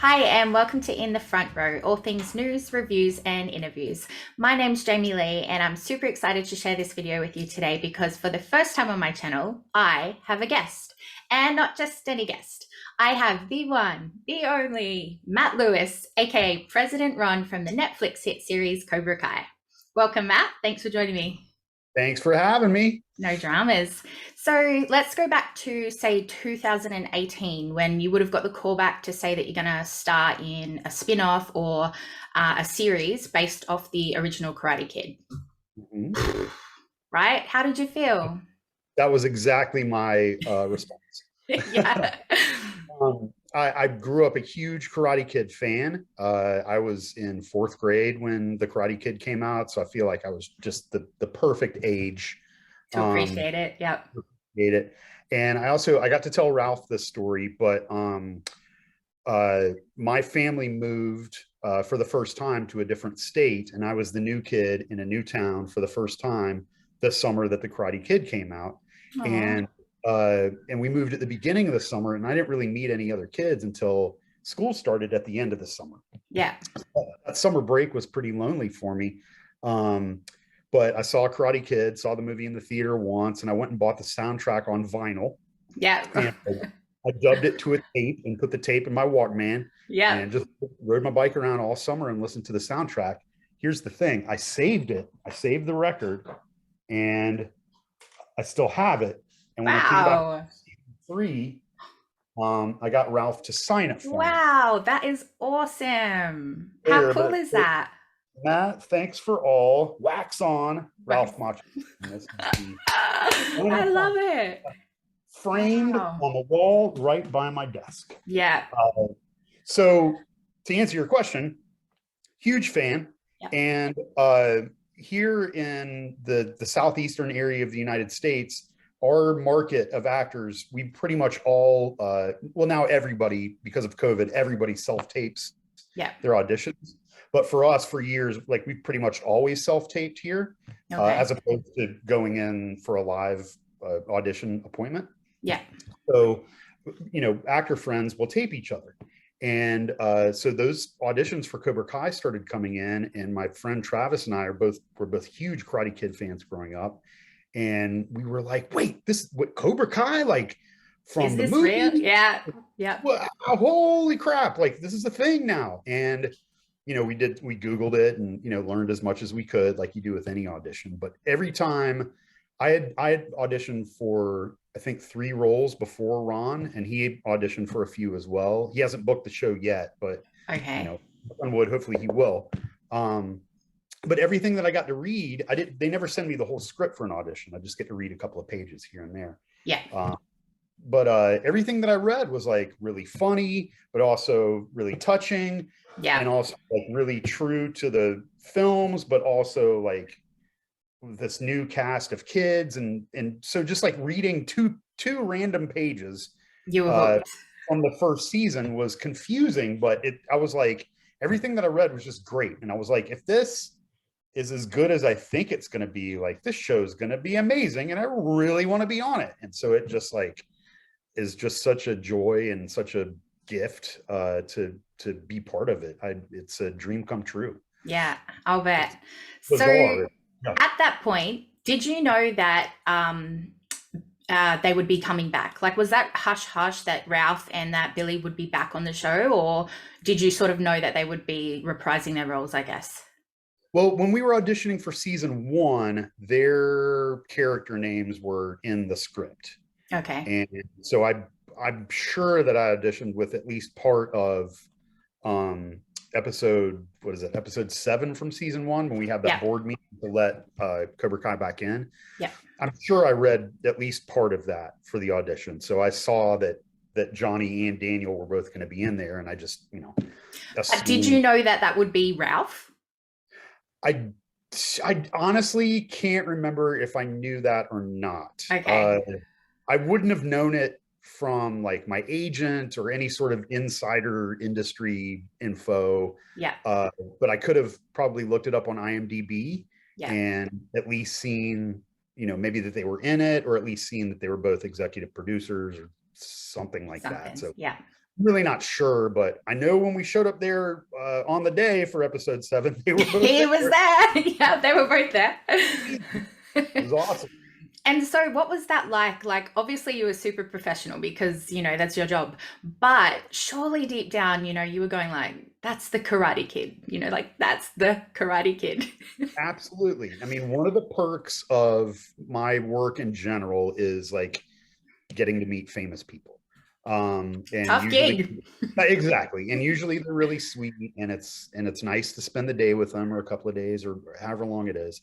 Hi, and welcome to In the Front Row, all things news, reviews, and interviews. My name's Jamie Lee, and I'm super excited to share this video with you today because for the first time on my channel, I have a guest. And not just any guest. I have the one, the only, Matt Lewis, aka President Ron from the Netflix hit series Cobra Kai. Welcome, Matt. Thanks for joining me. Thanks for having me. No dramas. So let's go back to, say, 2018, when you would have got the call back to say that you're going to star in a spin-off or a series based off the original Karate Kid. Mm-hmm. Right? How did you feel? That was exactly my response. Yeah. I grew up a huge Karate Kid fan. I was in fourth grade when the Karate Kid came out, so I feel like I was just the perfect age to appreciate it. Yep. Appreciate it. And I got to tell Ralph this story, but my family moved for the first time to a different state, and I was the new kid in a new town for the first time this summer that the Karate Kid came out. Aww. And we moved at the beginning of the summer, and I didn't really meet any other kids until school started at the end of the summer. Yeah. That summer break was pretty lonely for me. But I saw Karate Kid, saw the movie in the theater once, and I went and bought the soundtrack on vinyl. Yeah. And I dubbed it to a tape and put the tape in my Walkman. Yeah. And just rode my bike around all summer and listened to the soundtrack. Here's the thing. I saved it. I saved the record, and I still have it. And when it came back to season 3, I got Ralph to sign it for me. Wow, that is awesome. How cool is that? Matt, thanks for all. Wax on, Ralph Macchio. I love it. Framed on the wall right by my desk. Yeah. So to answer your question, huge fan. Yeah. And here in the southeastern area of the United States, our market of actors, we pretty much all, well, now everybody, because of COVID, everybody self-tapes their auditions. But for us, for years, like we've pretty much always self-taped here, as opposed to going in for a live audition appointment. Yeah. So, actor friends will tape each other. And so those auditions for Cobra Kai started coming in, and my friend Travis and I were both huge Karate Kid fans growing up. And we were like, wait, what Cobra Kai, like from the movie? Real? Yeah. Yeah. Well, holy crap. Like, this is a thing now. And, we Googled it and, learned as much as we could, like you do with any audition. But every time I had auditioned for, I think 3 roles before Ron, and he auditioned for a few as well. He hasn't booked the show yet, but, hopefully he will. But everything that I got to read, they never send me the whole script for an audition. I just get to read a couple of pages here and there. Yeah. But everything that I read was like really funny, but also really touching. Yeah. And also like really true to the films, but also like this new cast of kids. And so just like reading two random pages from the first season was confusing, but I was like, everything that I read was just great. And I was like, if this is as good as I think it's going to be, like this show is going to be amazing, and I really want to be on it. And so it just like is just such a joy and such a gift to be part of it. It's a dream come true. Yeah, I'll bet. So at that point, did you know that they would be coming back? Like, was that hush hush that Ralph and that Billy would be back on the show, or did you sort of know that they would be reprising their roles, I guess? Well, when we were auditioning for season 1, their character names were in the script. Okay. And so I'm sure that I auditioned with at least part of episode 7 from season 1, when we had that board meeting to let Cobra Kai back in. Yeah. I'm sure I read at least part of that for the audition. So I saw that Gianni and Daniel were both going to be in there, and I just, Did you know that would be Ralph? I honestly can't remember if I knew that or not. Okay. I wouldn't have known it from like my agent or any sort of insider industry info. Yeah. But I could have probably looked it up on IMDb and at least seen, maybe that they were in it, or at least seen that they were both executive producers or something like that. So really not sure, but I know when we showed up there on the day for episode 7, they were both He was there. Yeah, they were both there. It was awesome. And so what was that like? Like, obviously you were super professional because, you know, that's your job. But surely deep down, you know, you were going like, that's the Karate Kid, you know, like that's the Karate Kid. Absolutely. I mean, one of the perks of my work in general is like getting to meet famous people. And Tough usually, gig. exactly. And usually they're really sweet, and it's nice to spend the day with them, or a couple of days, or however long it is.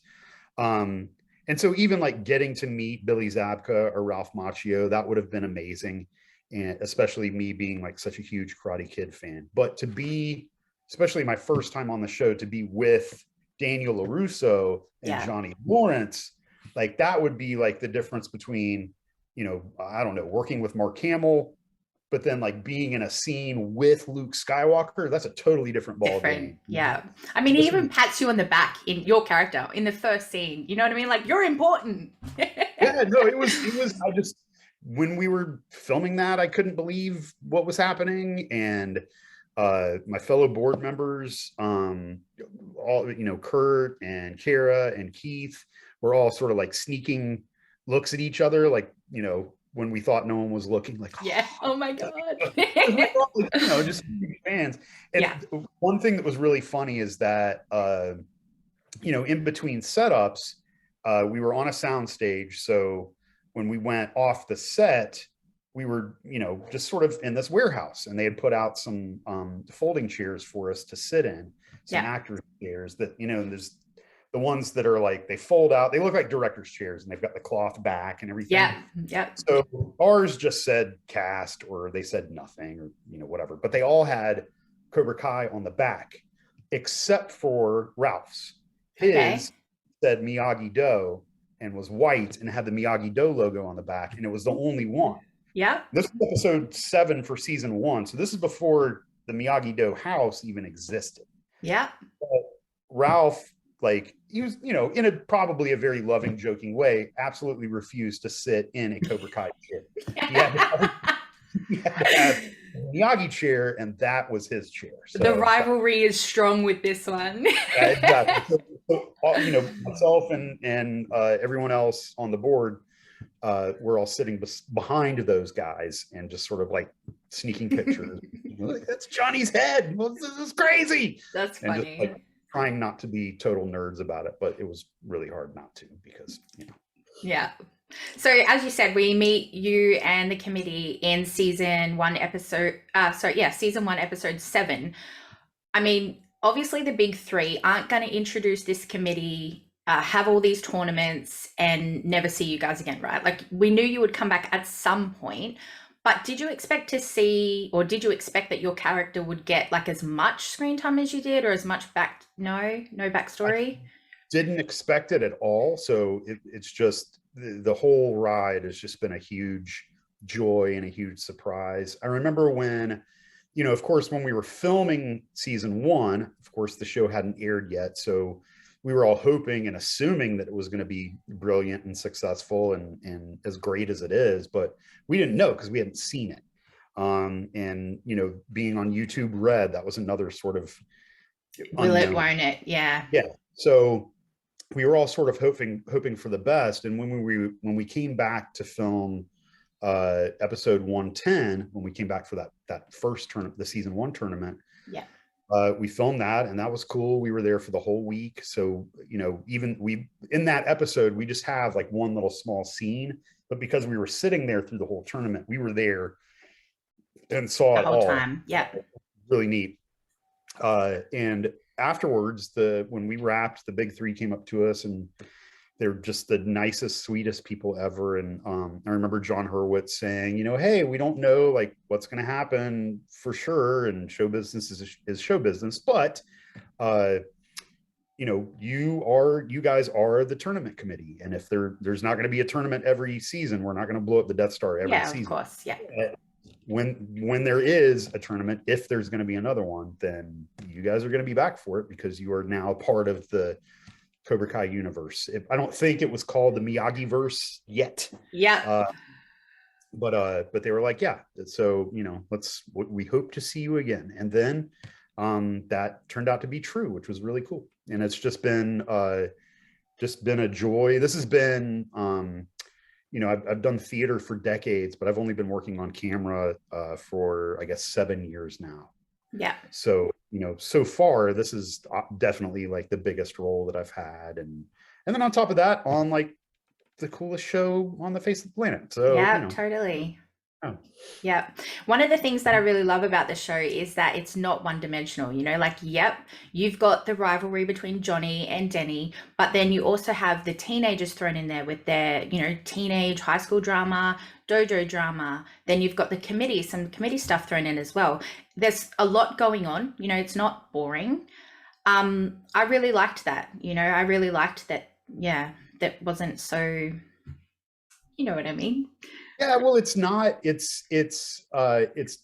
And so even like getting to meet Billy Zabka or Ralph Macchio, that would have been amazing. And especially me being like such a huge Karate Kid fan. But to be, especially my first time on the show, to be with Daniel Larusso and Johnny Lawrence, like that would be like the difference between, you know, I don't know, working with Mark Hamill, but then like being in a scene with Luke Skywalker, that's a totally different ball game. Yeah. I mean, he even pats you on the back in your character in the first scene. You know what I mean? Like, you're important. Yeah, no, it was, I just, when we were filming that, I couldn't believe what was happening. And my fellow board members, all, you know, Kurt and Kara and Keith were all sort of like sneaking looks at each other, like, you know, when we thought no one was looking, like, yeah, oh my God. You know, just fans. And one thing that was really funny is that, you know, in between setups, we were on a sound stage. So when we went off the set, we were, you know, just sort of in this warehouse, and they had put out some folding chairs for us to sit in, some actors chairs that, you know, there's the ones that are like, they fold out, they look like director's chairs, and they've got the cloth back and everything. Yeah. So ours just said cast, or they said nothing, or, you know, whatever, but they all had Cobra Kai on the back, except for Ralph's. His said Miyagi-Do and was white and had the Miyagi-Do logo on the back, and it was the only one. Yeah. This is episode 7 for season 1. So this is before the Miyagi-Do house even existed. Yeah. But Ralph, like, he was, you know, in a probably a very loving, joking way, absolutely refused to sit in a Cobra Kai chair. He had to have a Miyagi chair, and that was his chair. So the rivalry is strong with this one. Exactly. So, you know, myself and everyone else on the board, we're all sitting behind those guys and just sort of like sneaking pictures. Like, that's Johnny's head. Well, this is crazy. That's funny. Just, like, trying not to be total nerds about it, but it was really hard not to, because, you know. Yeah. So as you said, we meet you and the committee in season 1 episode, season 1 episode 7. I mean, obviously the big 3 aren't going to introduce this committee, have all these tournaments, and never see you guys again, right? Like, we knew you would come back at some point, but did you expect to see, or did you expect that your character would get like as much screen time as you did, or as much no backstory? I didn't expect it at all. So it's just, the whole ride has just been a huge joy and a huge surprise. I remember when, you know, of course, when we were filming season 1, of course, the show hadn't aired yet. So we were all hoping and assuming that it was going to be brilliant and successful and as great as it is, but we didn't know because we hadn't seen it. And, you know, being on YouTube Red, that was another sort of will it, won't it? Yeah. So we were all sort of hoping for the best. And when we came back to film episode 110, when we came back for that first tournament, the season 1 tournament, we filmed that, and that was cool. We were there for the whole week. So, you know, even in that episode, we just have like one little small scene, but because we were sitting there through the whole tournament, we were there and saw it all. Time. Yeah. Really neat. And afterwards, when we wrapped, the big 3 came up to us, and they're just the nicest, sweetest people ever. And I remember John Hurwitz saying, you know, hey, we don't know like what's going to happen for sure, and show business is show business, but you know, you guys are the tournament committee, and if there's not going to be a tournament every season, we're not going to blow up the Death Star every season. Of course. Yeah. When there is a tournament, if there's going to be another one, then you guys are going to be back for it, because you are now part of the Cobra Kai universe. I don't think it was called the Miyagi-verse yet. Yeah. but they were like, yeah, so we hope to see you again. And then that turned out to be true, which was really cool. And it's just been a joy. This has been I've done theater for decades, but I've only been working on camera for, I guess, 7 years now. Yeah. So, so far, this is definitely like the biggest role that I've had. And then on top of that, on like the coolest show on the face of the planet. So, yeah, totally. Oh. Yeah. One of the things that I really love about the show is that it's not one-dimensional, like, yep, you've got the rivalry between Johnny and Denny, but then you also have the teenagers thrown in there with their, teenage high school drama, dojo drama. Then you've got some committee stuff thrown in as well. There's a lot going on, it's not boring. I really liked that, I really liked that. Yeah, that wasn't so, you know what I mean? Yeah, well, it's not. It's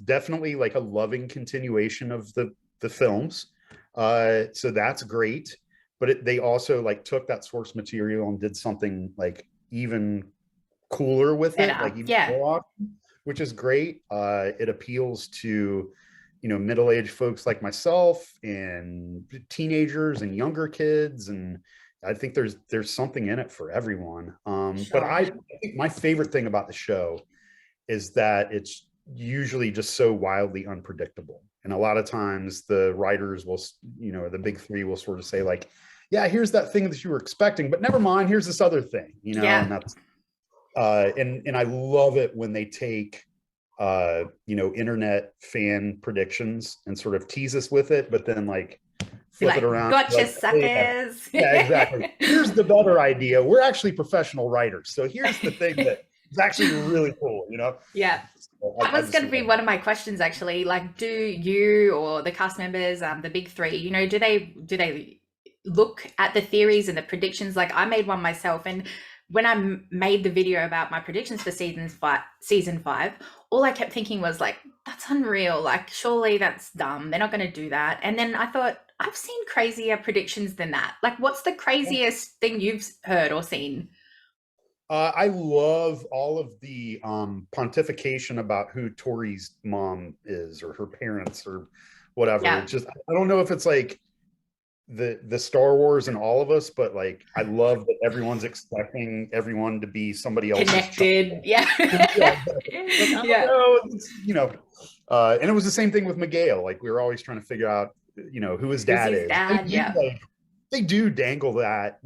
definitely like a loving continuation of the films. So that's great. But they also like took that source material and did something like even cooler with it, like even more, which is great. It appeals to middle-aged folks like myself and teenagers and younger kids, and I think there's something in it for everyone. Sure. But I think my favorite thing about the show is that it's usually just so wildly unpredictable. And a lot of times the writers will, the big three will sort of say like, yeah, here's that thing that you were expecting, but never mind, here's this other thing, and that's, and I love it when they take, internet fan predictions and sort of tease us with it, but then like, flip it around. Gotcha, like, suckers. Yeah, exactly. Here's the better idea. We're actually professional writers. So here's the thing that is actually really cool, Yeah. So that was going to be one of my questions, actually. Like, do you or the cast members, the big three, do they look at the theories and the predictions? Like, I made one myself, and when I made the video about my predictions for season five, all I kept thinking was like, that's unreal. Like, surely that's dumb. They're not going to do that. And then I thought, I've seen crazier predictions than that. Like, what's the craziest thing you've heard or seen? I love all of the pontification about who Tori's mom is or her parents or whatever. Yeah. It's just, I don't know if it's like the Star Wars in all of us, but like, I love that everyone's expecting everyone to be somebody else connected. Yeah. And it was the same thing with Miguel. Like, we were always trying to figure out, who his dad is. They do dangle that,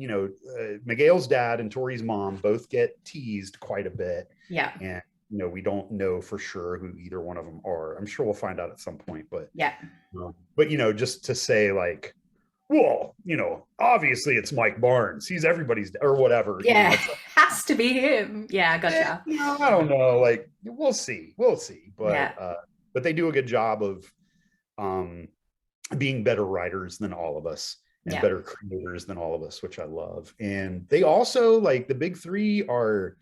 Miguel's dad and Tori's mom both get teased quite a bit. Yeah. And, we don't know for sure who either one of them are. I'm sure we'll find out at some point, but yeah. But, just to say like, well, obviously it's Mike Barnes. He's everybody's, or whatever. Yeah, has to be him. Yeah, gotcha. I don't know. Like, we'll see. But but they do a good job of being better writers than all of us and better creators than all of us, which I love. And they also, like, the big three are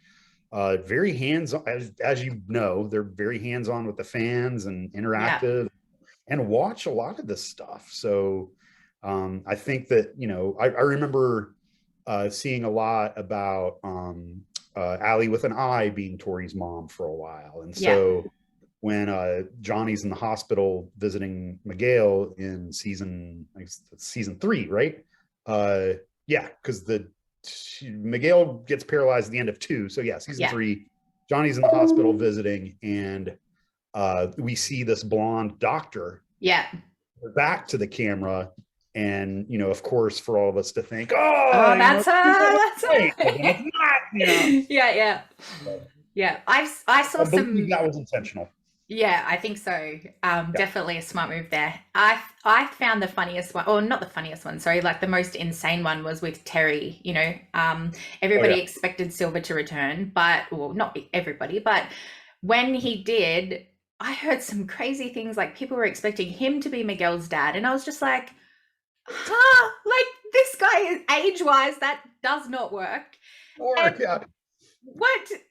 very hands-on, as you know, they're very hands-on with the fans and interactive and watch a lot of this stuff. So I think that, I remember seeing a lot about Allie with an I being Tori's mom for a while. And so when Johnny's in the hospital visiting Miguel in season 3, right? Because Miguel gets paralyzed at the end of 2. So season 3, Johnny's in the hospital visiting, and we see this blonde doctor back to the camera. And, of course, for all of us to think, that's her. Yeah. I saw some. That was intentional. Yeah, I think so. Definitely a smart move there. I found the funniest one, or not the funniest one, sorry, like the most insane one was with Terry. Everybody expected Silver to return, not everybody, but when he did, I heard some crazy things. Like, people were expecting him to be Miguel's dad, and I was just like, like, this guy is age-wise, that does not work. What,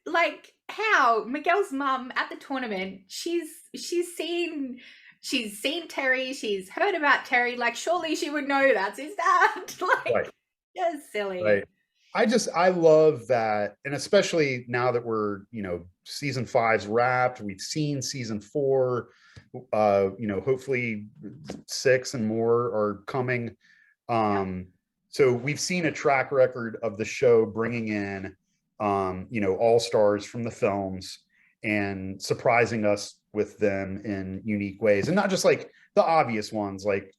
like, how? Miguel's mum at the tournament, she's seen Terry, she's heard about Terry, like, surely she would know that's his dad. Like, just silly. Right. I love that. And especially now that we're, season 5's wrapped, we've seen season 4, hopefully 6 and more are coming. So we've seen a track record of the show bringing in, all stars from the films and surprising us with them in unique ways, and not just like the obvious ones like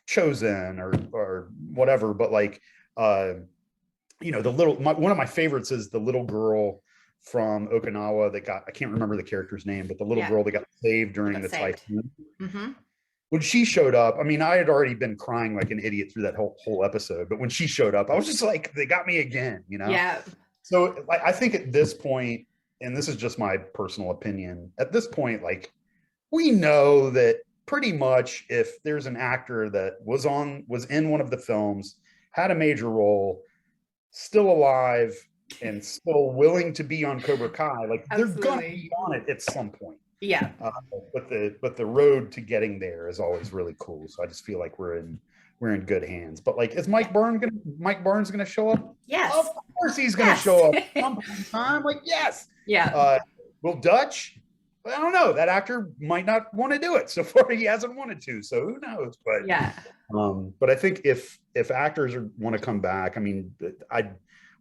Chosen or whatever, but like, one of my favorites is the little girl from Okinawa that I can't remember the character's name, but the little girl that got saved during the typhoon. Mm-hmm. When she showed up, I mean, I had already been crying like an idiot through that whole episode, but when she showed up, I was just like, they got me again, Yeah. So like, I think at this point, and this is just my personal opinion, at this point, like, we know that pretty much if there's an actor that was in one of the films, had a major role, still alive and still willing to be on Cobra Kai, like they're gonna be on it at some point. Yeah. But the road to getting there is always really cool. So I just feel like we're in good hands. But like, is Mike Barnes gonna show up? Yes. Of course he's gonna show up at some point in time. Like, yes. Yeah. Will Dutch? I don't know. That actor might not want to do it. So far, he hasn't wanted to. So who knows? But yeah. But I think if actors want to come back, I mean,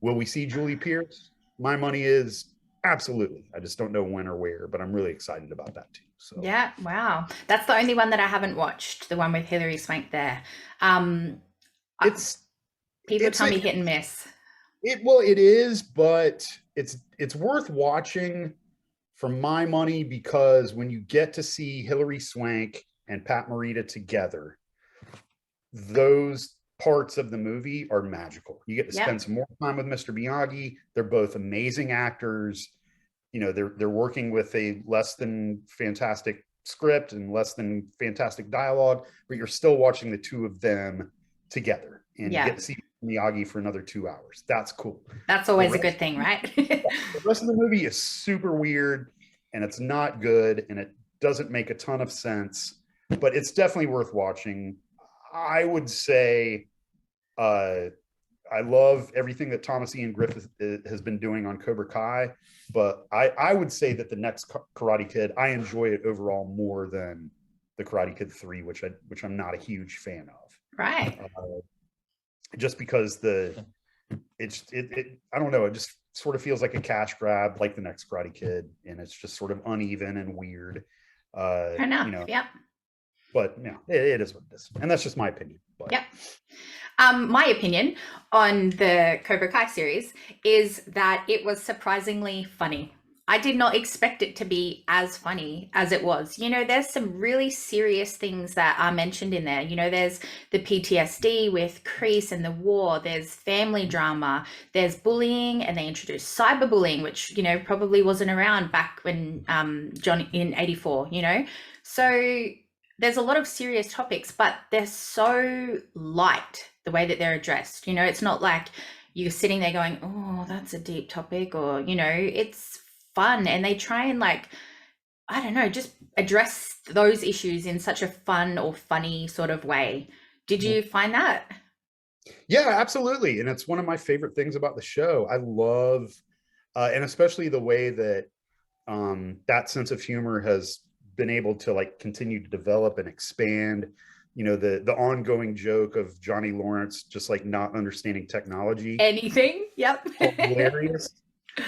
will we see Julie Pierce? My money is absolutely. I just don't know when or where, but I'm really excited about that too. So yeah, wow, that's the only one that I haven't watched. The one with Hilary Swank there. People tell me hit and miss. It is, but it's worth watching for my money, because when you get to see Hilary Swank and Pat Morita together, those parts of the movie are magical. You get to spend some more time with Mr. Miyagi. They're both amazing actors. They're working with a less than fantastic script and less than fantastic dialogue, but you're still watching the two of them together, and you get to see Miyagi for another 2 hours. That's cool. That's always a good thing, right? The rest of the movie is super weird, and it's not good, and it doesn't make a ton of sense, but it's definitely worth watching. I would say I love everything that Thomas Ian Griffith has been doing on Cobra Kai, but I would say that the next Karate Kid, I enjoy it overall more than the Karate Kid 3, which I'm not a huge fan of. Right. Just because I don't know, it just sort of feels like a cash grab, like the next Karate Kid, and it's just sort of uneven and weird. Fair enough. Yep. But it is what it is, and that's just my opinion. But. Yep. My opinion on the Cobra Kai series is that it was surprisingly funny. I did not expect it to be as funny as it was. There's some really serious things that are mentioned in there. There's the PTSD with Kreese and the war. There's family drama. There's bullying, and they introduced cyberbullying, which, probably wasn't around back when Johnny in 84, So there's a lot of serious topics, but they're so light the way that they're addressed. It's not like you're sitting there going, oh, that's a deep topic, or, it's fun. And they try and just address those issues in such a fun or funny sort of way. Did you find that? Yeah, absolutely. And it's one of my favorite things about the show. I love, and especially the way that that sense of humor has been able to continue to develop and expand. The ongoing joke of Johnny Lawrence just not understanding technology. Anything. Yep. Hilarious.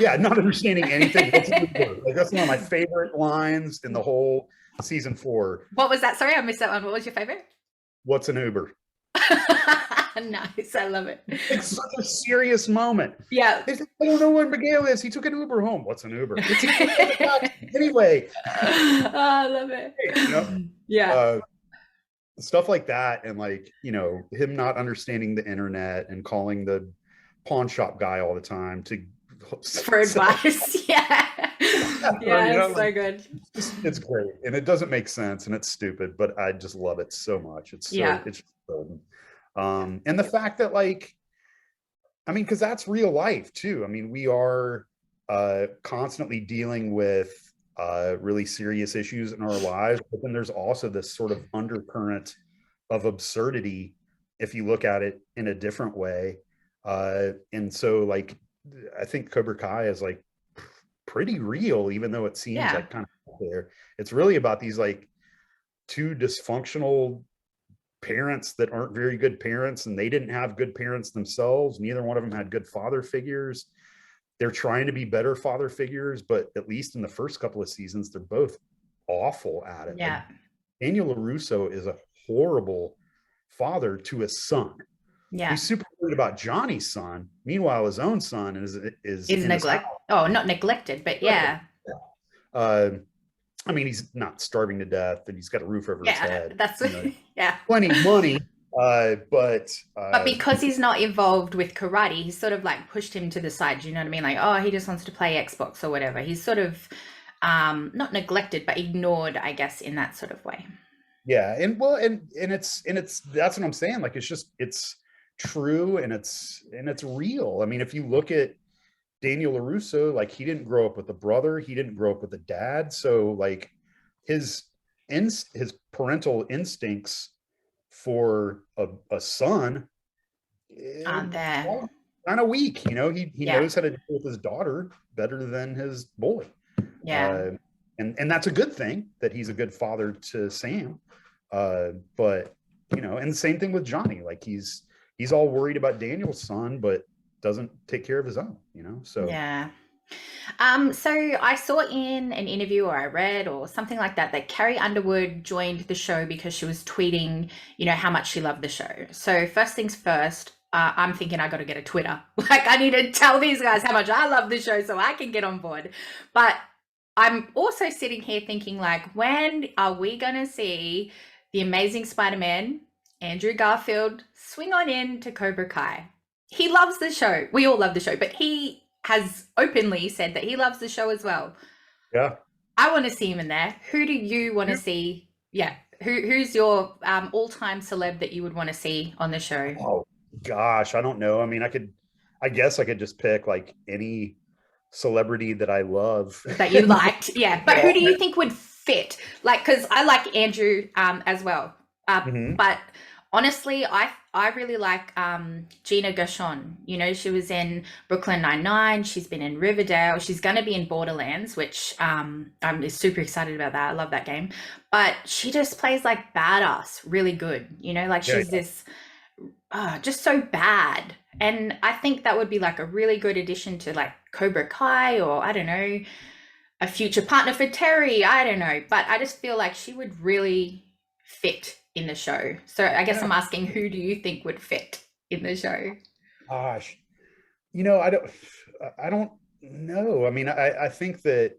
Yeah, not understanding anything. That's one of my favorite lines in the whole season 4. What was that? Sorry, I missed that one. What was your favorite? What's an Uber? Nice. I love it. It's such a serious moment. Yeah. I don't know where Miguel is. He took an Uber home. What's an Uber? Anyway. Oh, I love it. Yeah. Stuff like that, and him not understanding the internet and calling the pawn shop guy all the time for advice. Yeah. Yeah, it's so good. It's great, and it doesn't make sense, and it's stupid, but I just love it so much. It's just golden. And the fact that because that's real life too. I mean, we are constantly dealing with really serious issues in our lives, but then there's also this sort of undercurrent of absurdity if you look at it in a different way. And so like, I think Cobra Kai is like pretty real, even though it seems like kind of there. It's really about these like two dysfunctional parents that aren't very good parents, and they didn't have good parents themselves. Neither one of them had good father figures. They're trying to be better father figures, but at least in the first couple of seasons, they're both awful at it. Yeah. Like, Daniel Larusso is a horrible father to his son. Yeah. He's super worried about Johnny's son. Meanwhile, his own son is in neglect. Oh, not neglected, but yeah. I mean, he's not starving to death, and he's got a roof over his head. That's yeah. Plenty of money. But because he's not involved with karate, he's sort of like pushed him to the side. Do you know what I mean? Like, oh, he just wants to play Xbox or whatever. He's sort of not neglected, but ignored, I guess, in that sort of way. Yeah, and well, and it's that's what I'm saying. Like, it's true, and it's real. I mean, if you look at Daniel LaRusso, like, he didn't grow up with a brother, he didn't grow up with a dad, so like his parental instincts for a son aren't there. Kind of weak, you know. He knows how to deal with his daughter better than his boy. Yeah. And that's a good thing, that he's a good father to Sam. But you know, and the same thing with Johnny. Like, he's all worried about Daniel's son, but doesn't take care of his own, you know. So yeah. So I saw in an interview, or I read, or something like that Carrie Underwood joined the show because she was tweeting, you know, how much she loved the show. So first things first, I'm thinking I got to get a Twitter. Like, I need to tell these guys how much I love the show so I can get on board. But I'm also sitting here thinking, like, when are we going to see the Amazing Spider-Man, Andrew Garfield, swing on in to Cobra Kai? He loves the show. We all love the show, but he has openly said that he loves the show as well. Yeah. I want to see him in there. Who do you want to see? Yeah. Who's your all-time celeb that you would want to see on the show? Oh gosh, I don't know. I mean, I guess I could just pick like any celebrity that I love. That you liked. Yeah. But who do you think would fit? Like, because I like Andrew as well. But honestly, I really like Gina Gershon. You know, she was in Brooklyn Nine-Nine. She's been in Riverdale. She's going to be in Borderlands, which I'm super excited about that. I love that game. But she just plays like badass, really good. You know, like she's this just so bad. And I think that would be like a really good addition to like Cobra Kai, or I don't know, a future partner for Terry. I don't know. But I just feel like she would really fit in the show. So I guess I'm asking, who do you think would fit in the show? Gosh, you know, I don't know. I mean, I think that,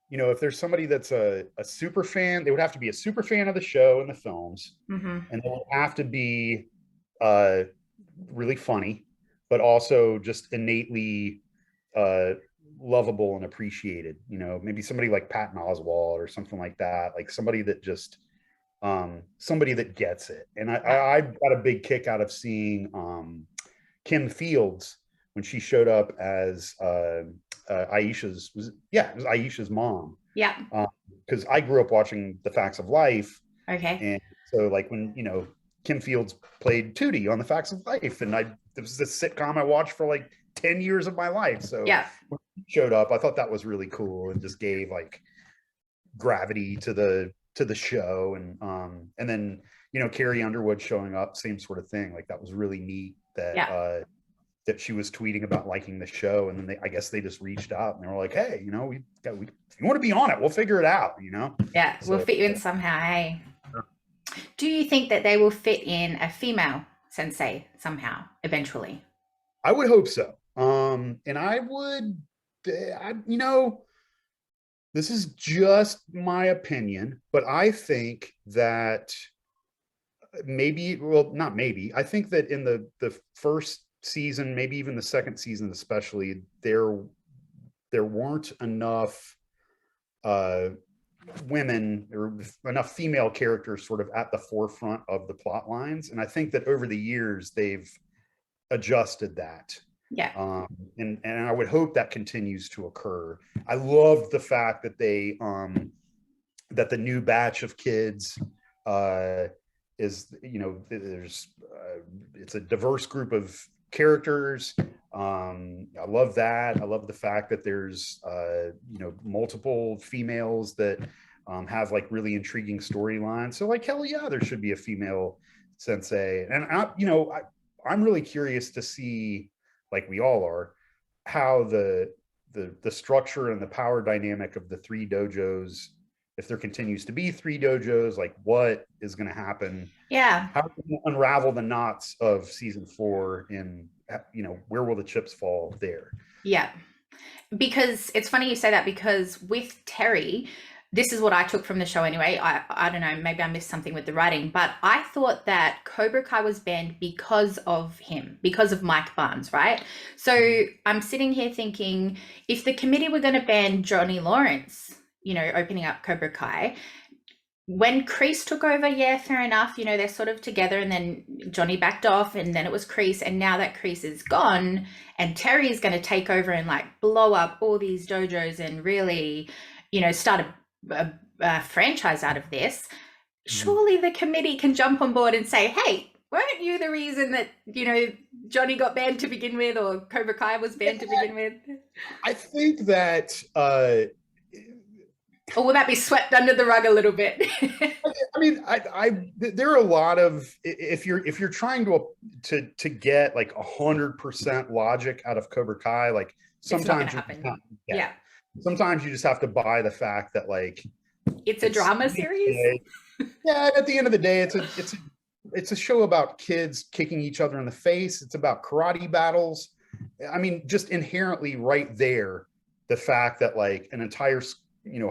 you know, if there's somebody that's a super fan, they would have to be a super fan of the show and the films, and they would have to be really funny, but also just innately lovable and appreciated. You know, maybe somebody like Patton Oswalt or something like that, like somebody that just somebody that gets it. And I got a big kick out of seeing Kim Fields when she showed up as Aisha's mom. Yeah. Because I grew up watching The Facts of Life. Okay. And so like when, you know, Kim Fields played Tootie on The Facts of Life, and it was this sitcom I watched for like 10 years of my life. So when she showed up, I thought that was really cool and just gave like gravity to the show. And then, you know, Carrie Underwood showing up, same sort of thing. Like, that was really neat that that she was tweeting about liking the show, and then I guess they just reached out and they were like, hey, you know, if you want to be on it, we'll figure it out, you know. We'll fit you in somehow. Hey, do you think that they will fit in a female sensei somehow eventually? I would hope so. And I would, you know, this is just my opinion, but I think that maybe, well, not maybe, I think that in the first season, maybe even the second season especially, there weren't enough women or enough female characters sort of at the forefront of the plot lines. And I think that over the years they've adjusted that. And I would hope that continues to occur. I love the fact that they that the new batch of kids is, you know, there's it's a diverse group of characters. I love that. I love the fact that there's multiple females that have like really intriguing storylines. So like, hell yeah, there should be a female sensei. And I'm really curious to see, like we all are, how the structure and the power dynamic of the three dojos, if there continues to be three dojos, like what is going to happen? Yeah. How can we unravel the knots of season 4 and where will the chips fall there? Yeah. Because it's funny you say that, because with Terry, this is what I took from the show anyway. I don't know, maybe I missed something with the writing, but I thought that Cobra Kai was banned because of him, because of Mike Barnes, right? So I'm sitting here thinking, if the committee were going to ban Johnny Lawrence, opening up Cobra Kai, when Kreese took over, yeah, fair enough. They're sort of together, and then Johnny backed off, and then it was Kreese. And now that Kreese is gone and Terry is going to take over and like blow up all these dojos and really, start a franchise out of this, surely the committee can jump on board and say, hey, weren't you the reason that, Johnny got banned to begin with, or Cobra Kai was banned to begin with? I think that or will that be swept under the rug a little bit? I mean, there are a lot of, if you're trying to get like 100% logic out of Cobra Kai, like sometimes sometimes you just have to buy the fact that like it's a drama series. Yeah, at the end of the day, it's a show about kids kicking each other in the face. It's about karate battles. I mean, just inherently right there, the fact that like an entire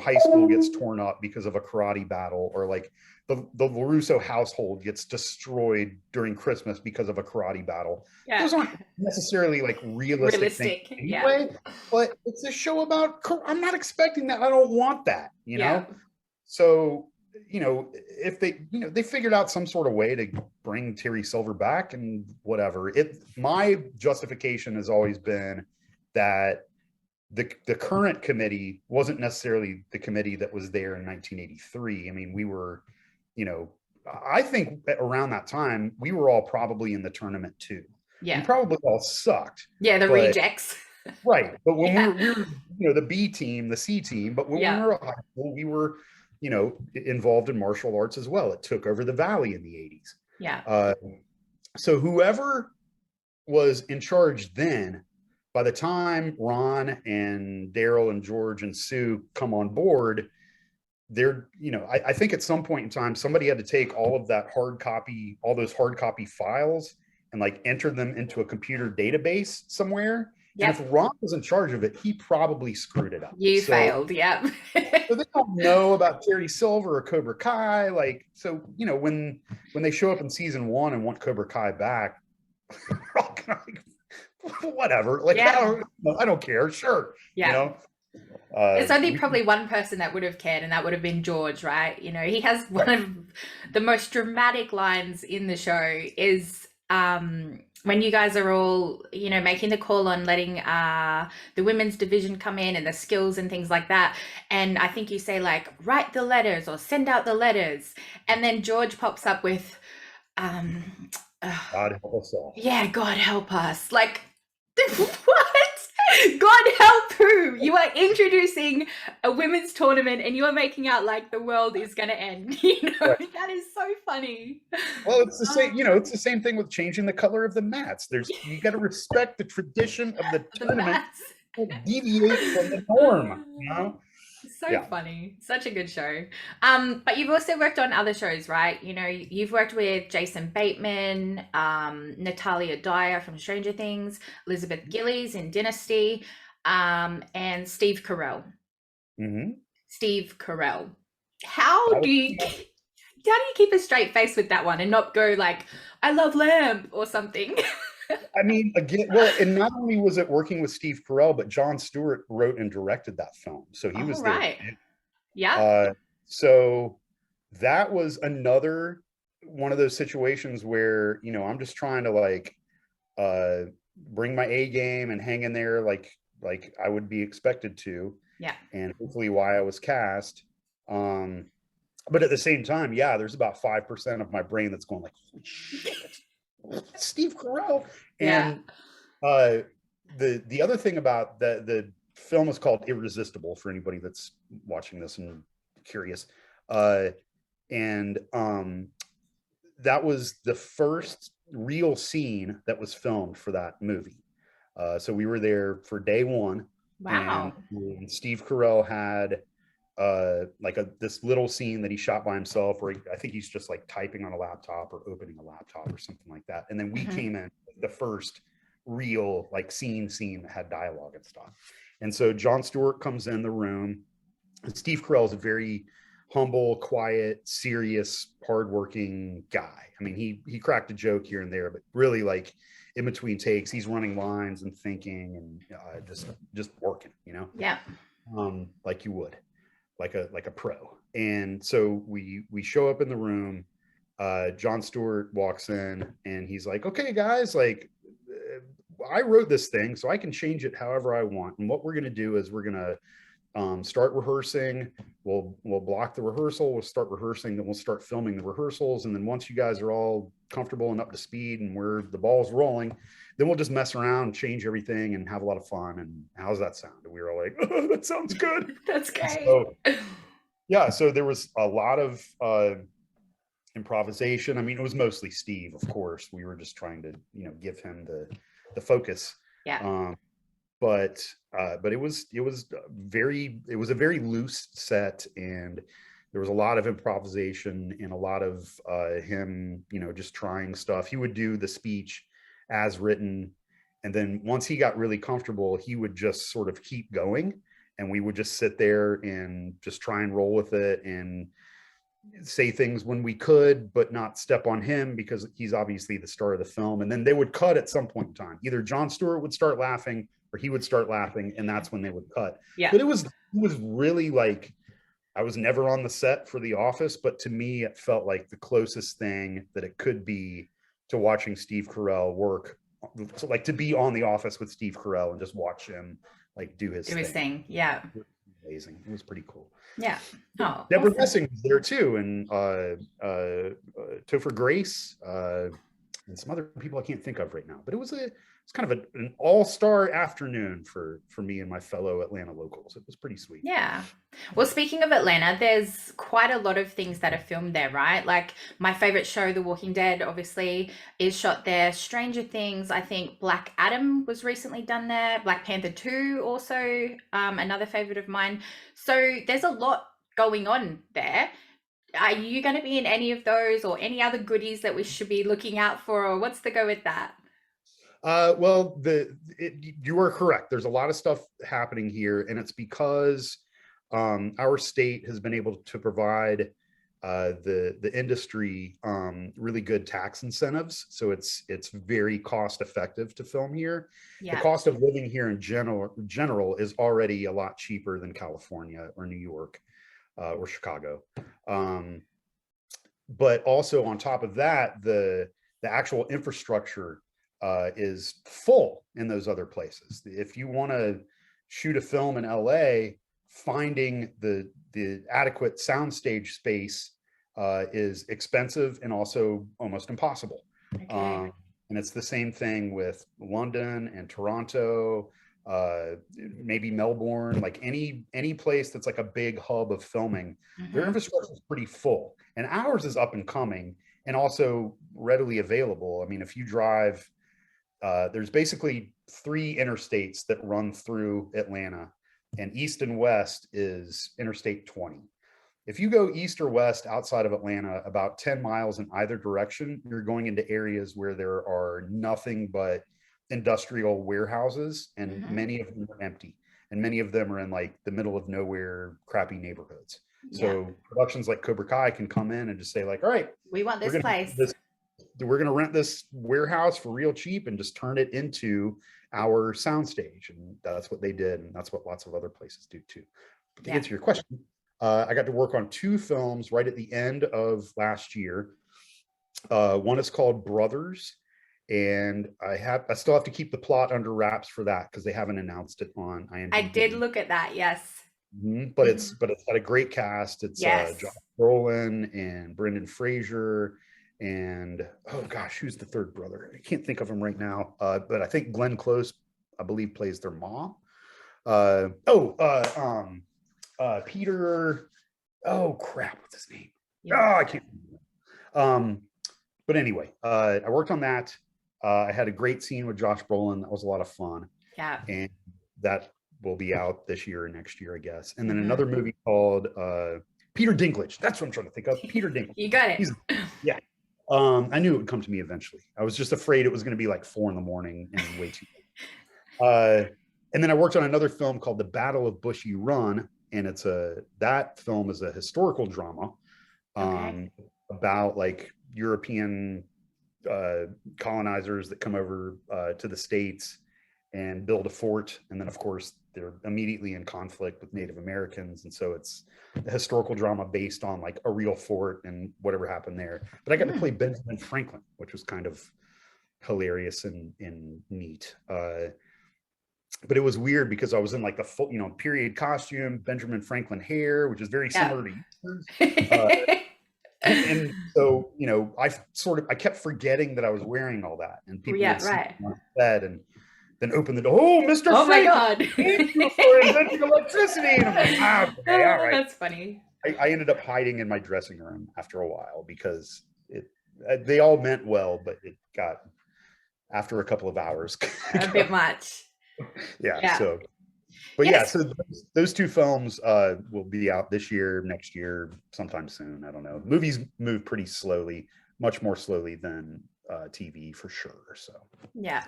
high school gets torn up because of a karate battle, or like the Larusso household gets destroyed during Christmas because of a karate battle. Yeah. Those aren't necessarily like realistic anyway, but it's a show about, I'm not expecting that. I don't want that, So, if they figured out some sort of way to bring Terry Silver back and whatever, my justification has always been that the current committee wasn't necessarily the committee that was there in 1983. I mean, we were, I think around that time, we were all probably in the tournament too. Yeah. We probably all sucked. Yeah, the rejects. Right. But when we were the B team, the C team, but when we were high school, we were, involved in martial arts as well. It took over the Valley in the 80s. Yeah. So whoever was in charge then, by the time Ron and Daryl and George and Sue come on board, they're, I think at some point in time, somebody had to take all of that all those hard copy files and like enter them into a computer database somewhere. Yep. And if Ron was in charge of it, he probably screwed it up. You failed, yep. So they don't know about Terry Silver or Cobra Kai. Like, so, when they show up in season 1 and want Cobra Kai back, whatever, like I don't care, sure. There's only probably one person that would have cared, and that would have been George, right? He has one of the most dramatic lines in the show is when you guys are all making the call on letting the women's division come in and the skills and things like that, and I think you say like, write the letters or send out the letters, and then George pops up with God help us all. Yeah, God help us. Like, what? God help who? You are introducing a women's tournament and you are making out like the world is going to end. Right. That is so funny. Well, it's the same, it's the same thing with changing the color of the mats. You got to respect the tradition of the tournament, deviate from the norm, So funny. Such a good show. But you've also worked on other shows, right? You've worked with Jason Bateman, Natalia Dyer from Stranger Things, Elizabeth Gillies in Dynasty, and Steve Carell. Mm-hmm. Steve Carell. How do you keep a straight face with that one and not go like, I love lamb or something? I mean, again, well, and not only was it working with Steve Carell, but Jon Stewart wrote and directed that film. So he was there. Right. Yeah. So that was another one of those situations where, I'm just trying to like bring my A game and hang in there like I would be expected to. Yeah. And hopefully why I was cast. But at the same time, there's about 5% of my brain that's going like, holy shit. Steve Carell. Yeah. And the other thing about the film is called Irresistible, for anybody that's watching this and curious. And that was the first real scene that was filmed for that movie. So we were there for day one. Wow. And Steve Carell had like this little scene that he shot by himself, where I think he's just like typing on a laptop or opening a laptop or something like that. And then we came in the first real like scene that had dialogue and stuff. And so Jon Stewart comes in the room, and Steve Carell is a very humble, quiet, serious, hardworking guy. I mean, he cracked a joke here and there, but really, like, in between takes, he's running lines and thinking and just working, you know? Yeah. Like you would, like a pro. And so we show up in the room. Jon Stewart walks in and he's like, "Okay, guys, like, I wrote this thing, so I can change it however I want. And what we're gonna do is we're gonna start rehearsing. We'll block the rehearsal. We'll start rehearsing. Then we'll start filming the rehearsals. And then once you guys are all comfortable and up to speed and where the ball's rolling, then we'll just mess around, change everything, and have a lot of fun. And how's that sound?" And we were all like, "Oh, that sounds good." That's great. So, yeah, so there was a lot of improvisation. I mean, it was mostly Steve, of course. We were just trying to, give him the focus. Yeah. But it was a very loose set, and there was a lot of improvisation and a lot of him, just trying stuff. He would do the speech as written, and then once he got really comfortable, he would just sort of keep going, and we would just sit there and just try and roll with it and say things when we could, but not step on him, because he's obviously the star of the film. And then they would cut at some point in time. Either Jon Stewart would start laughing or he would start laughing, and that's when they would cut. Yeah. But it was really like, I was never on the set for The Office, but to me, it felt like the closest thing that it could be to watching Steve Carell work. So, like, to be on The Office with Steve Carell and just watch him like do his thing. Yeah. It was amazing. It was pretty cool. Yeah. Oh, Deborah awesome. Messing was there too, and Topher Grace, and some other people I can't think of right now. But it's kind of an all-star afternoon for me and my fellow Atlanta locals. It was pretty sweet. Yeah. Well, speaking of Atlanta, there's quite a lot of things that are filmed there, right? Like, my favorite show, The Walking Dead, obviously is shot there. Stranger Things, I think Black Adam was recently done there. Black Panther 2 also, another favorite of mine. So there's a lot going on there. Are you going to be in any of those, or any other goodies that we should be looking out for, or what's the go with that? Well, you are correct. There's a lot of stuff happening here, and it's because our state has been able to provide the industry really good tax incentives. So it's very cost effective to film here. Yeah. The cost of living here in general is already a lot cheaper than California or New York or Chicago. But also on top of that, the actual infrastructure is full in those other places. If you want to shoot a film in LA, finding the adequate soundstage space is expensive and also almost impossible. Okay. And it's the same thing with London and Toronto, maybe Melbourne, like any place that's like a big hub of filming. Their infrastructure is pretty full, and ours is up and coming and also readily available. I mean, if you drive, there's basically 3 interstates that run through Atlanta, and east and west is Interstate 20. If you go east or west outside of Atlanta, about 10 miles in either direction, you're going into areas where there are nothing but industrial warehouses, and many of them are empty, and many of them are in like the middle of nowhere, crappy neighborhoods. So productions like Cobra Kai can come in and just say, like, all right, we want this place. We're going to rent this warehouse for real cheap and just turn it into our soundstage. And that's what they did. And that's what lots of other places do too. But to answer your question, I got to work on 2 films right at the end of last year. One is called Brothers, and I still have to keep the plot under wraps for that because they haven't announced it on IMDb. I did look at that, yes. But it's got a great cast. It's Josh Brolin and Brendan Fraser and oh gosh, who's the third brother? I can't think of him right now. But I think Glenn Close, I believe, plays their mom. Peter. Oh crap, what's his name? Yeah. Oh, I can't remember. But anyway, I worked on that. I had a great scene with Josh Brolin. That was a lot of fun. Yeah. And that will be out this year or next year, I guess. And then another movie called Peter Dinklage. That's what I'm trying to think of. Peter Dinklage. You got it. Yeah. I knew it would come to me eventually. I was just afraid it was going to be like 4 a.m. and way too late. And then I worked on another film called The Battle of Bushy Run, and that film is a historical drama about like European colonizers that come over to the States and build a fort, and then of course they're immediately in conflict with Native Americans, and so it's a historical drama based on like a real fort and whatever happened there. But I got to play Benjamin Franklin, which was kind of hilarious and neat. But it was weird because I was in like the full, period costume, Benjamin Franklin hair, which is very similar to and so I kept forgetting that I was wearing all that, and people would see me on set and then open the door. Oh, Mr. Oh Frank, my God! for inventing electricity. And I'm like, okay, all right. That's funny. I ended up hiding in my dressing room after a while because they all meant well, but it got, after a couple of hours, a bit much. Yeah. So, but yes. So those 2 films will be out this year, next year, sometime soon. I don't know. Movies move pretty slowly, much more slowly than TV for sure. So yeah.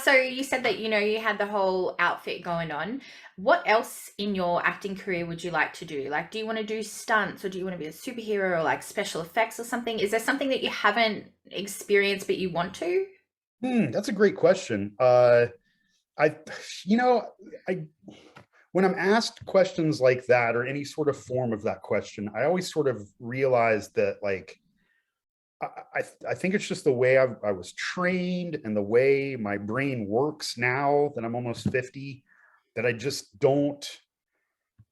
So you said that you had the whole outfit going on. What else in your acting career would you like to do? Like, do you want to do stunts, or do you want to be a superhero, or like special effects or something? Is there something that you haven't experienced but you want to? That's a great question. When I'm asked questions like that, or any sort of form of that question, I always sort of realize that like, I think it's just the way I was trained and the way my brain works now that I'm almost 50, that I just don't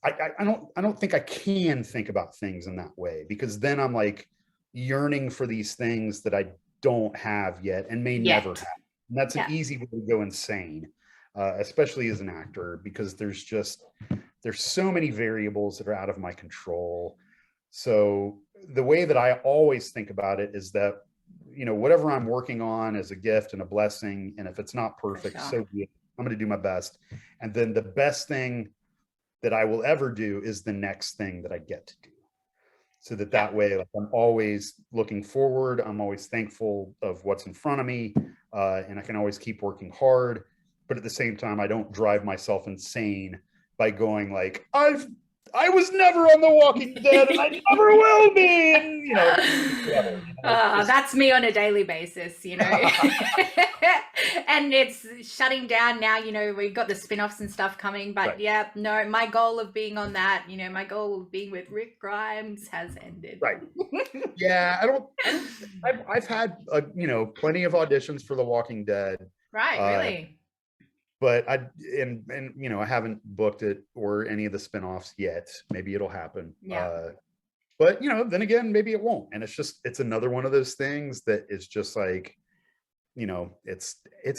think I can think about things in that way, because then I'm like yearning for these things that I don't have yet and may never have. And that's an easy way to go insane, especially as an actor, because there's so many variables that are out of my control. So the way that I always think about it is that, whatever I'm working on is a gift and a blessing. And if it's not perfect, so be it. I'm going to do my best. And then the best thing that I will ever do is the next thing that I get to do. So that way, like, I'm always looking forward. I'm always thankful of what's in front of me. And I can always keep working hard. But at the same time, I don't drive myself insane by going like, I was never on The Walking Dead, and I never will be. And that's me on a daily basis, and it's shutting down now. We've got the spin-offs and stuff coming, but my goal of being on that, my goal of being with Rick Grimes has ended. Right. Yeah, I've had plenty of auditions for The Walking Dead. Right. Really. But I haven't booked it or any of the spinoffs yet. Maybe it'll happen. But then again, maybe it won't. And it's another one of those things that is just like, it's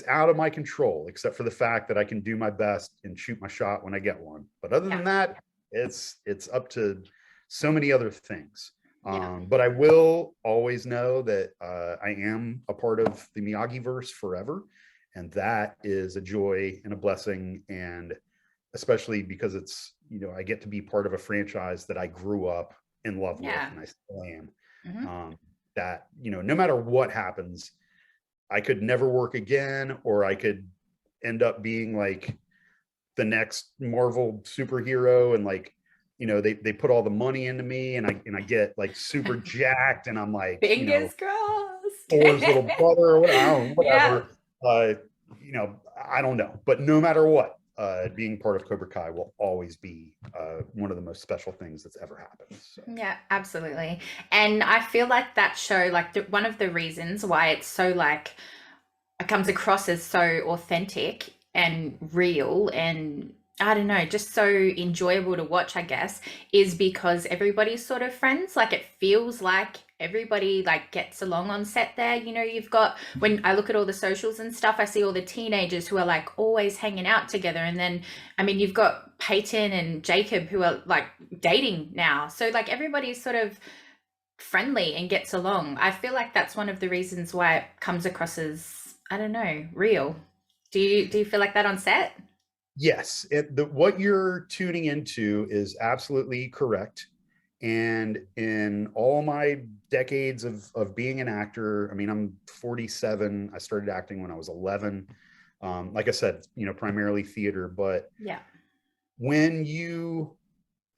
out of my control, except for the fact that I can do my best and shoot my shot when I get one. But other than that, it's up to so many other things. But I will always know that I am a part of the Miyagi-verse forever. And that is a joy and a blessing. And especially because it's, I get to be part of a franchise that I grew up in love with, and I still am. That, no matter what happens, I could never work again, or I could end up being like the next Marvel superhero, and like, they put all the money into me, and I get like super jacked, and I'm like, fingers crossed, Thor's little brother, or whatever. I don't know, but no matter what, being part of Cobra Kai will always be one of the most special things that's ever happened. So. Yeah, absolutely. And I feel like that show, like one of the reasons why it's so it comes across as so authentic and real and I don't know, just so enjoyable to watch, I guess, is because everybody's sort of friends. Like it feels like everybody like gets along on set there. You know, you've got, when I look at all the socials and stuff, I see all the teenagers who are like always hanging out together. And then, I mean, you've got Peyton and Jacob who are like dating now. So like everybody's sort of friendly and gets along. I feel like that's one of the reasons why it comes across as, I don't know, real. Do you feel like that on set? Yes, what you're tuning into is absolutely correct. And in all my decades of being an actor, I mean, I'm 47. I started acting when I was 11. Like I said, you know, primarily theater. But Yeah. when you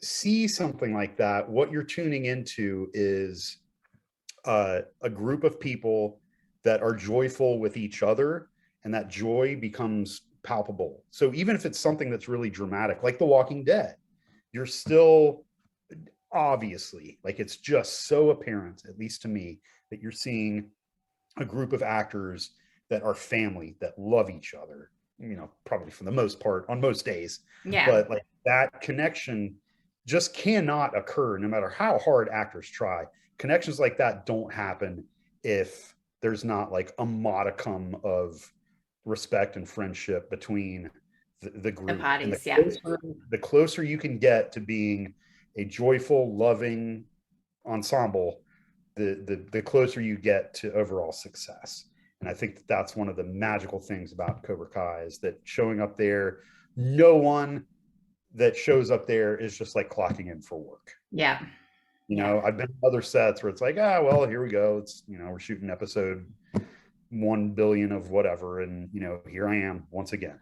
see something like that, what you're tuning into is a group of people that are joyful with each other, and that joy becomes palpable. So even if it's something that's really dramatic, like The Walking Dead, you're still obviously, like, it's just so apparent, at least to me, that you're seeing a group of actors that are family, that love each other, you know, probably for the most part on most days. Yeah. But like that connection just cannot occur no matter how hard actors try. Connections like that don't happen if there's not like a modicum of respect and friendship between the The group. And parties, yeah. the closer you can get to being a joyful, loving ensemble, the closer you get to overall success. And I think that that's one of the magical things about Cobra Kai, is that showing up there, no one that shows up there is just like clocking in for work. Yeah. You Yeah. know, I've been to other sets where it's like, ah, well, here we go. It's, you know, we're shooting episode 1 billion of whatever. And, you know, here I am once again.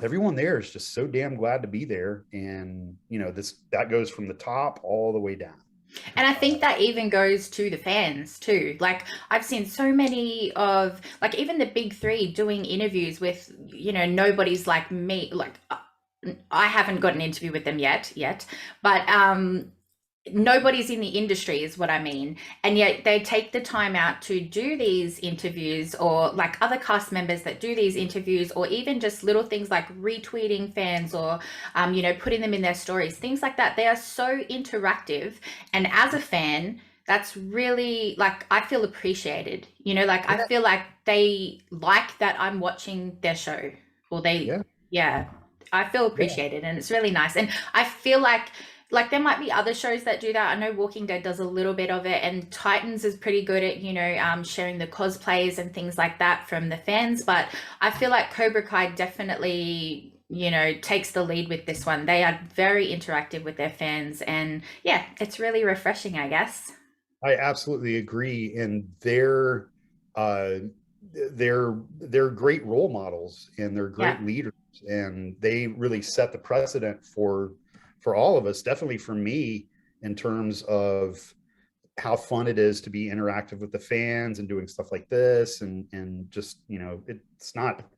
Everyone there is just so damn glad to be there. And, you know, that goes from the top all the way down. And I think that even goes to the fans too. Like I've seen so many of like even the big three doing interviews with, you know, nobody's like me. Like I haven't got an interview with them yet, but nobody's in the industry is what I mean. And yet they take the time out to do these interviews, or like other cast members that do these interviews, or even just little things like retweeting fans, or, you know, putting them in their stories, things like that. They are so interactive. And as a fan, that's really like, I feel appreciated, you know, like I feel like they like that I'm watching their show, or they, Yeah. yeah, I feel Yeah. appreciated, and it's really nice. And I feel like there might be other shows that do that. I know Walking Dead does a little bit of it, and Titans is pretty good at, you know, sharing the cosplays and things like that from the fans. But I feel like Cobra Kai definitely, you know, takes the lead with this one. They are very interactive with their fans, and yeah, it's really refreshing, I guess. I absolutely agree. And uh, they're great role models, and they're Yeah. great leaders, and they really set the precedent for all of us, definitely for me, in terms of how fun it is to be interactive with the fans and doing stuff like this. And just, you know, it's not,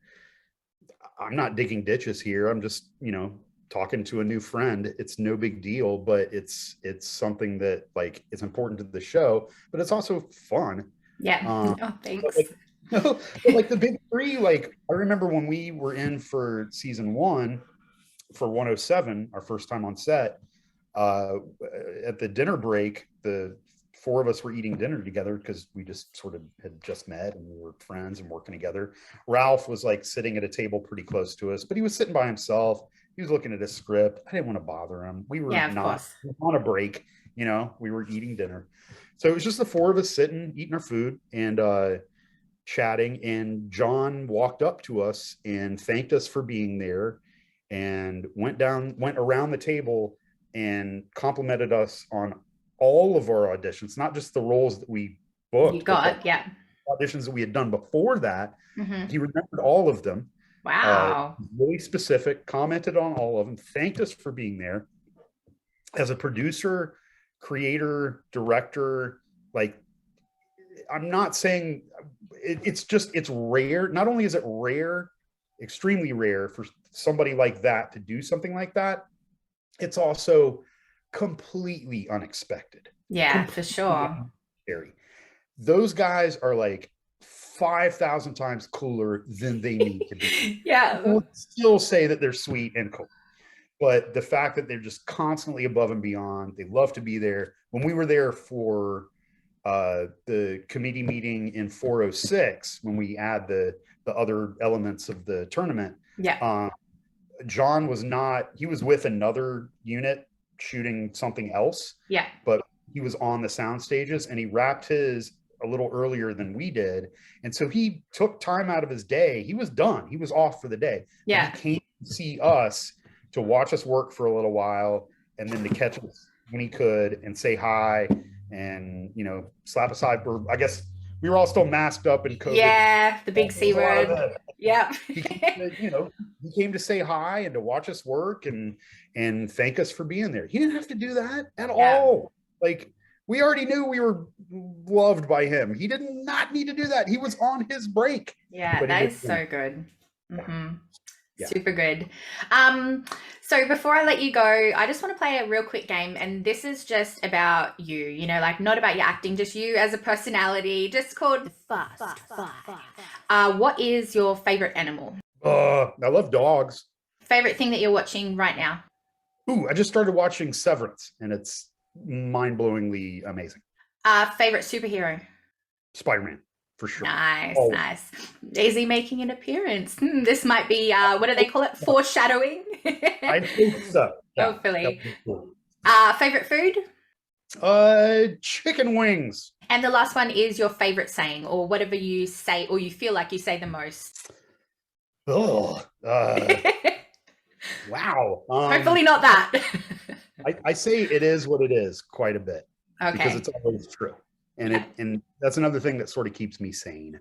I'm not digging ditches here. I'm just, you know, talking to a new friend. It's no big deal, but it's something that, like, it's important to the show, but it's also fun. Yeah. Um, Oh, but thanks. like, but like the big three, like I remember when we were in for season 1 for 107, our first time on set, uh, at the dinner break, the four of us were eating dinner together because we just sort of had just met and we were friends and working together. Ralph was like sitting at a table pretty close to us, but he was sitting by himself. He was looking at his script. I didn't want to bother him. We were Yeah, of not course. on a break, you know, we were eating dinner. So it was just the four of us sitting, eating our food and chatting. And John walked up to us and thanked us for being there, and went around the table and complimented us on all of our auditions, not just the roles that we You booked, but the got, yeah. auditions that we had done before that. Hmm. He remembered all of them, Wow. really specific, commented on all of them, thanked us for being there. As a producer, creator, director, like, I'm not saying it's rare. Not only is it rare, extremely rare for somebody like that to do something like that, it's also completely unexpected, Yeah, for completely sure. unnecessary. Those guys are like 5,000 times cooler than they need to be. Yeah. I would still say that they're sweet and cool. But the fact that they're just constantly above and beyond, they love to be there. When we were there for the committee meeting in 406, when we add the other elements of the tournament, John was not, he was with another unit shooting something else. Yeah. But he was on the sound stages, and he wrapped his a little earlier than we did. And so he took time out of his day. He was done. He was off for the day. Yeah. He came to see us, to watch us work for a little while, and then to catch us when he could and say hi and, you know, slap aside. I guess we were all still masked up in COVID. Yeah, the big C word. Yeah. He came to say hi and to watch us work and thank us for being there. He didn't have to do that at all. Like, we already knew we were loved by him. He did not need to do that. He was on his break. Yeah, that is so good. Mm-hmm. Yeah. Super good. So before I let you go, I just want to play a real quick game, and this is just about you, you know, like not about your acting, just you as a personality, just called Fast Five. What is your favorite animal? I love dogs. Favorite thing that you're watching right now? Ooh, I just started watching Severance, and it's mind-blowingly amazing. Favorite superhero? Spiderman. For sure. Nice, nice. Is he making an appearance? This might be, what do they call it? Foreshadowing? I think so. Yeah, hopefully. Cool. Favorite food? Chicken wings. And the last one is your favorite saying, or whatever you say, or you feel like you say the most. Oh, wow. Hopefully not that. I say it is what it is quite a bit. Okay. Because it's always true. And that's another thing that sort of keeps me sane,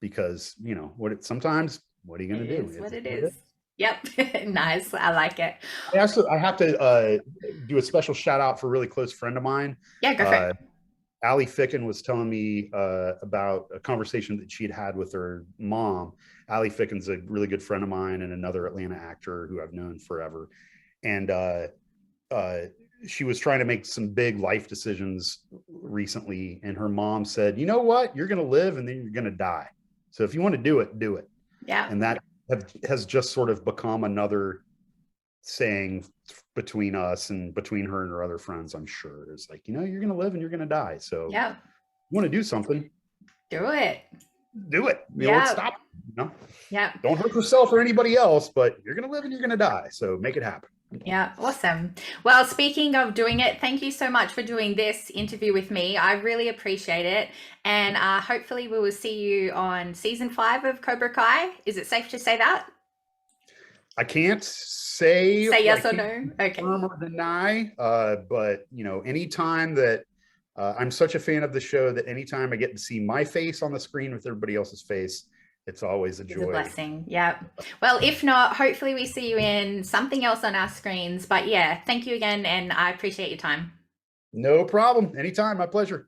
because, you know, sometimes what are you going to do? It's what it is. Yep. Nice. I like it. I have to do a special shout out for a really close friend of mine. Yeah, go for it. Allie Ficken was telling me about a conversation that she'd had with her mom. Allie Ficken's a really good friend of mine and another Atlanta actor who I've known forever. And she was trying to make some big life decisions recently, and her mom said, you know what, you're going to live and then you're going to die. So if you want to do it, do it. Yeah. And that has just sort of become another saying between us and between her and her other friends, I'm sure. It's like, you know, you're going to live and you're going to die. So yeah, you want to do something, do it. You know, stop. You know? Yeah. Don't hurt yourself or anybody else, but you're going to live and you're going to die. So make it happen. Yeah, awesome. Well, speaking of doing it, thank you so much for doing this interview with me. I really appreciate it. And hopefully we will see you on season 5 of Cobra Kai. Is it safe to say that? I can't say yes or no. Okay. Confirm or deny, but, you know, anytime that I'm such a fan of the show that anytime I get to see my face on the screen with everybody else's face, it's always a joy. It's a blessing. Yeah. Well, if not, hopefully we see you in something else on our screens. But yeah, thank you again. And I appreciate your time. No problem. Anytime. My pleasure.